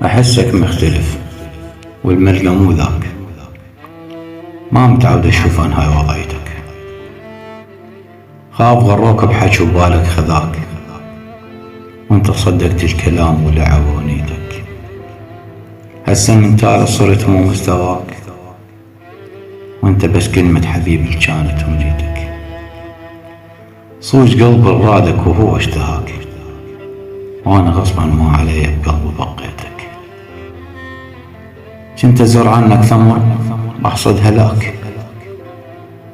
أحسك مختلف والملقى مو ذاك. ما متعود أشوف عن هاي وضعيتك. خاف غروك بحكي وبالك خذاك، وانت صدقت الكلام ولعب ونيتك. هسه من تالي صرت مو مستواك، وانت بس كلمة حبيبي كانت أمنيتك. صوج قلبي رادك وهو اشتهاك، وانا غصبا ما علي بقلبي بقيتك. كنت ازور عنك ثمر احصد هلاك،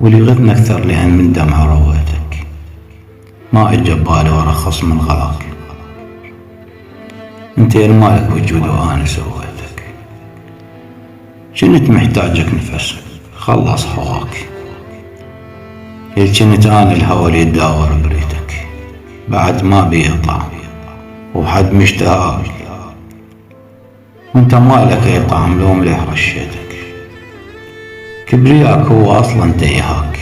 واللي غثني اكثر لان من دمع رويتك. ما اجى ببالي وارخص من غلاك، انت المالك وجود وانا سويتك. كنت محتاجك نفس خلص هواك، كنت انا الهوى اللي يداور بريتك. بعد ما بيه طعم وحد مشتهاك، وانت مالك اي طعم لو مليح رشيتك. كبرياك هو اصلا تيهاك،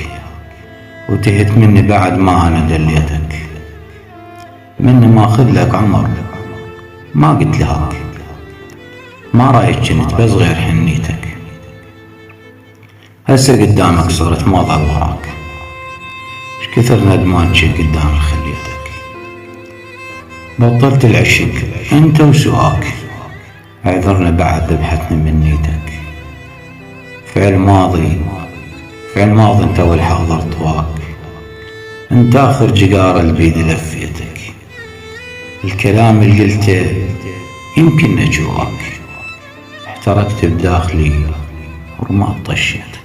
وتهت مني بعد ما انا دليتك. مني ما اخذ لك عمر ما قلت لهاك، ما رايك كنت بس غير حنيتك. هسه قدامك صرت ما ضل وراك، اش كثر ندمان شي قدام خليتك. بطلت العشق انت وسواك، اعذرني بعد ذبحتني من نيتك. فعل ماضي انت والحاضر طواك، انت اخر جقار البيد لفيتك. الكلام اللي قلته يمكن نجواك، احترقت بداخلي ورمات طشيتك.